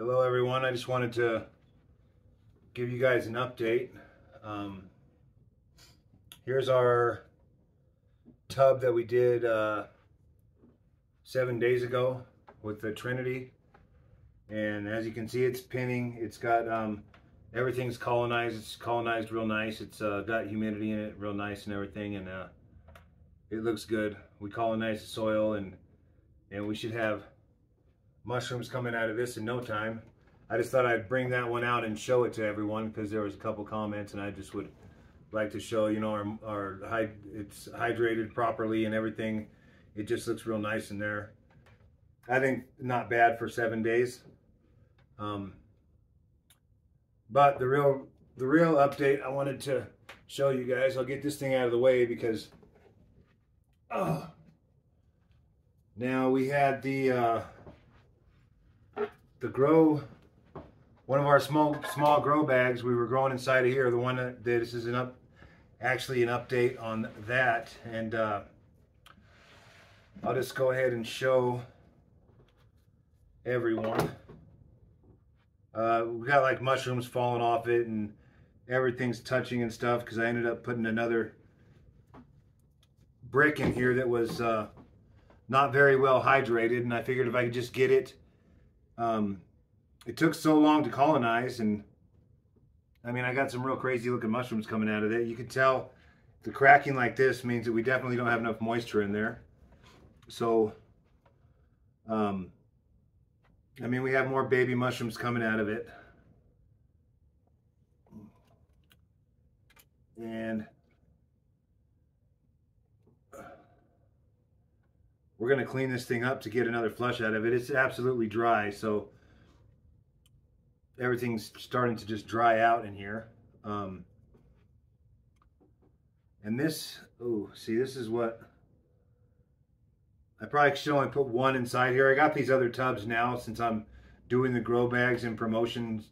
Hello everyone, I just wanted to give you guys an update. Here's our tub that we did 7 days ago with the Trinity, and as you can see, it's pinning. It's got everything's colonized. It's colonized real nice. It's got humidity in it real nice and everything, and it looks good. We colonized the soil, and we should have mushrooms coming out of this in no time. I just thought I'd bring that one out and show it to everyone because there was a couple comments, and I just would like to show, you know, it's hydrated properly and everything. It just looks real nice in there. I think not bad for 7 days. But the real update I wanted to show you guys. I'll get this thing out of the way because now we had the grow, one of our small grow bags we were growing inside of here. The one that this is actually an update on that, and I'll just go ahead and show everyone. We got like mushrooms falling off it, and everything's touching and stuff because I ended up putting another brick in here that was not very well hydrated, and I figured if I could just get it. It took so long to colonize, and I mean, I got some real crazy looking mushrooms coming out of it. You can tell the cracking like this means that we definitely don't have enough moisture in there. So, I mean, we have more baby mushrooms coming out of it. And we're going to clean this thing up to get another flush out of it. It's absolutely dry, so everything's starting to just dry out in here. And this, oh, see, this is what, I probably should only put one inside here. I got these other tubs now since I'm doing the grow bags and promotions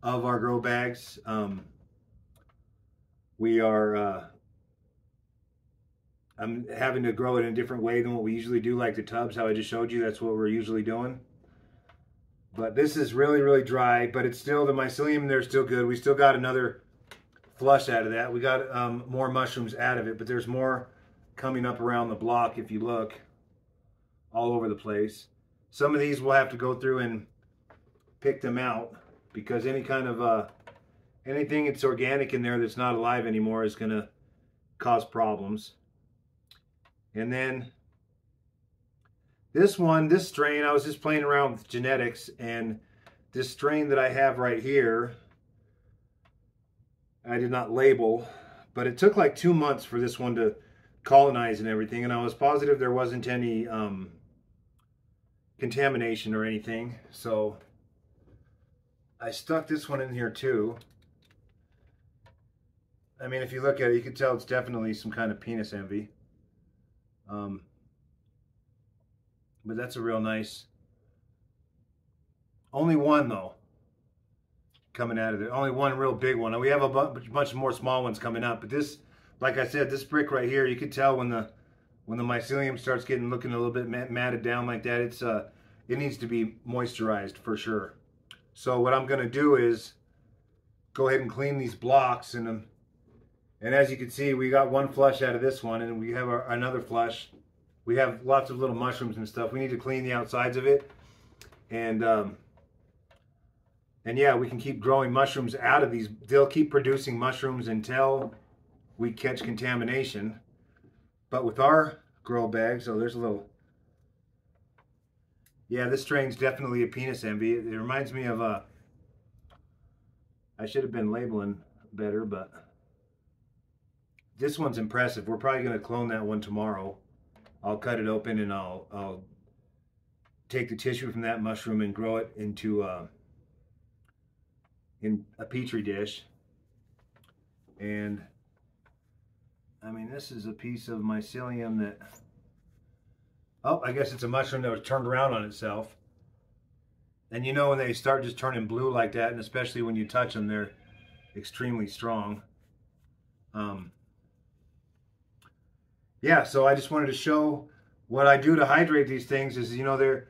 of our grow bags. I'm having to grow it in a different way than what we usually do, like the tubs, how I just showed you. That's what we're usually doing. But this is really, really dry, but it's still, the mycelium there is still good. We still got another flush out of that. We got more mushrooms out of it, but there's more coming up around the block if you look, all over the place. Some of these we'll have to go through and pick them out because any kind of, anything that's organic in there that's not alive anymore is going to cause problems. And then this strain, I was just playing around with genetics, and this strain that I have right here, I did not label, but it took like 2 months for this one to colonize and everything, and I was positive there wasn't any contamination or anything, so I stuck this one in here too. I mean, if you look at it, you can tell it's definitely some kind of penis envy. But that's a real nice, only one though coming out of there, only one real big one. And we have a bunch more small ones coming up, but this, like I said, this brick right here, you can tell when the mycelium starts looking a little bit matted down like that, it's it needs to be moisturized for sure. So what I'm going to do is go ahead and clean these blocks, and as you can see, we got one flush out of this one, and we have another flush. We have lots of little mushrooms and stuff. We need to clean the outsides of it, and yeah, we can keep growing mushrooms out of these. They'll keep producing mushrooms until we catch contamination. But with our grow bags, oh, there's a little. Yeah, this strain's definitely a penis envy. It reminds me of I should have been labeling better, but this one's impressive. We're probably going to clone that one tomorrow. I'll cut it open, and I'll take the tissue from that mushroom and grow it into in a petri dish. And I mean, this is a piece of mycelium that, oh, I guess it's a mushroom that was turned around on itself. And you know, when they start just turning blue like that, and especially when you touch them, they're extremely strong. Yeah, so I just wanted to show what I do to hydrate these things is, you know,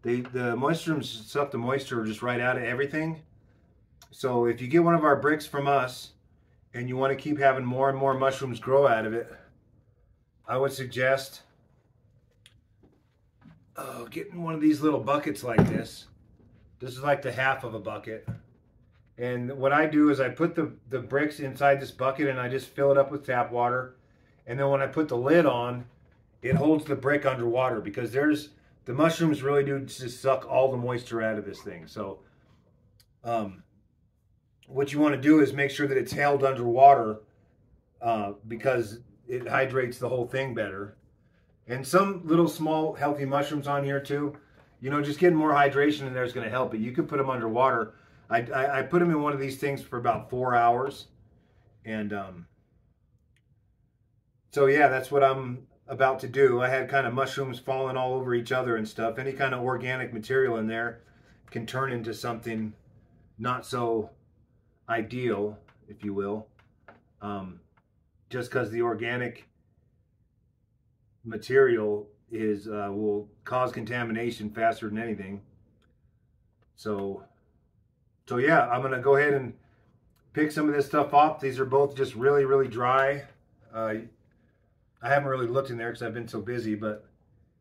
the mushrooms suck the moisture just right out of everything. So if you get one of our bricks from us and you want to keep having more and more mushrooms grow out of it, I would suggest getting one of these little buckets like this. This is like the half of a bucket. And what I do is I put the bricks inside this bucket and I just fill it up with tap water. And then when I put the lid on, it holds the brick underwater, because the mushrooms really do just suck all the moisture out of this thing. So what you want to do is make sure that it's held underwater, because it hydrates the whole thing better. And some little small healthy mushrooms on here too. You know, just getting more hydration in there is going to help it. You could put them underwater. I put them in one of these things for about 4 hours. And so yeah, that's what I'm about to do. I had kind of mushrooms falling all over each other and stuff. Any kind of organic material in there can turn into something not so ideal, if you will. Just because the organic material is will cause contamination faster than anything. So yeah, I'm gonna go ahead and pick some of this stuff off. These are both just really, really dry. I haven't really looked in there because I've been so busy, but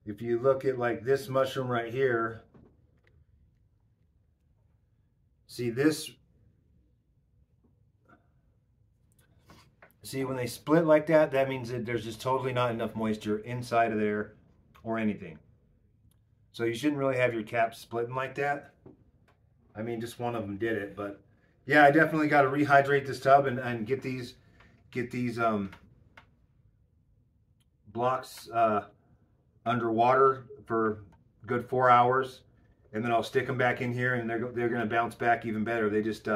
if you look at like this mushroom right here, see this, see when they split like that, that means that there's just totally not enough moisture inside of there or anything. So you shouldn't really have your caps splitting like that. I mean, just one of them did it, but yeah, I definitely got to rehydrate this tub and get these blocks underwater for good 4 hours, and then I'll stick them back in here, and they're going to bounce back even better. They just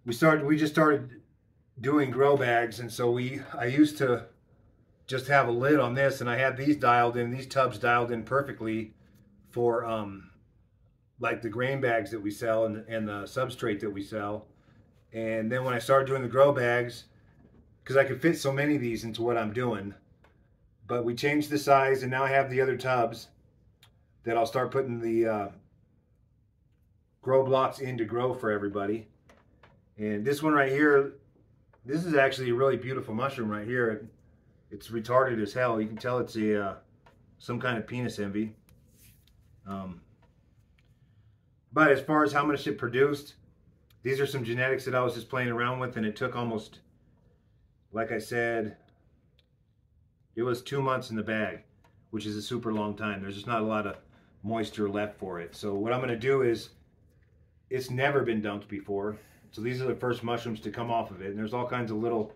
we just started doing grow bags, and so I used to just have a lid on this, and I had these dialed in, these tubs dialed in perfectly for like the grain bags that we sell and the substrate that we sell. And then when I started doing the grow bags, because I could fit so many of these into what I'm doing, but we changed the size, and now I have the other tubs that I'll start putting the grow blocks in to grow for everybody. And this one right here, this is actually a really beautiful mushroom right here. It's retarded as hell. You can tell it's some kind of penis envy. But as far as how much it produced, these are some genetics that I was just playing around with, and it took almost, like I said, it was 2 months in the bag, which is a super long time. There's just not a lot of moisture left for it. So what I'm going to do is, it's never been dumped before. So these are the first mushrooms to come off of it. And there's all kinds of little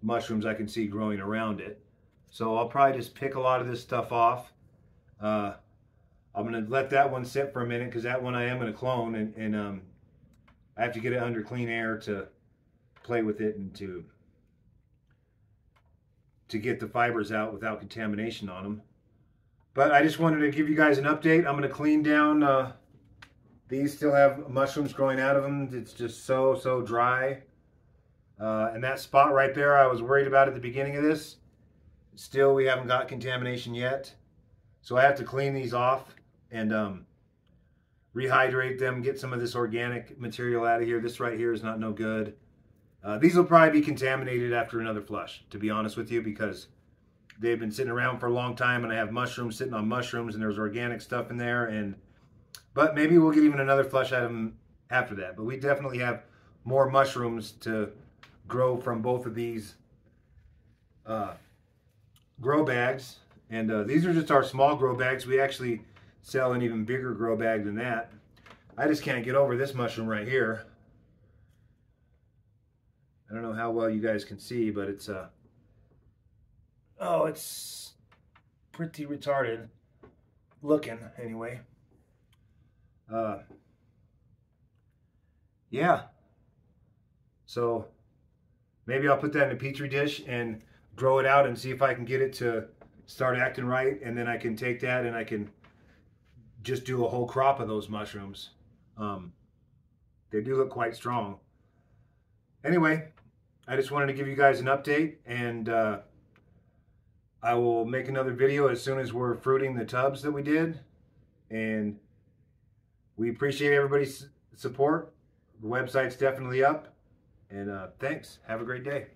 mushrooms I can see growing around it. So I'll probably just pick a lot of this stuff off. I'm going to let that one sit for a minute, because that one I am going to clone, and I have to get it under clean air to play with it and to get the fibers out without contamination on them. But I just wanted to give you guys an update. I'm going to clean down. These still have mushrooms growing out of them. It's just so dry. And that spot right there I was worried about at the beginning of this. Still, we haven't got contamination yet. So I have to clean these off and rehydrate them, get some of this organic material out of here. This right here is not no good. These will probably be contaminated after another flush, to be honest with you, because they've been sitting around for a long time, and I have mushrooms sitting on mushrooms, and there's organic stuff in there. But maybe we'll get even another flush out of them after that. But we definitely have more mushrooms to grow from both of these grow bags. And these are just our small grow bags. We actually sell an even bigger grow bag than that. I just can't get over this mushroom right here. I don't know how well you guys can see, but it's oh, it's pretty retarded looking anyway. Yeah. So maybe I'll put that in a petri dish and grow it out and see if I can get it to start acting right, and then I can take that and I can just do a whole crop of those mushrooms. They do look quite strong. Anyway, I just wanted to give you guys an update, and I will make another video as soon as we're fruiting the tubs that we did. And we appreciate everybody's support. The website's definitely up. And thanks. Have a great day.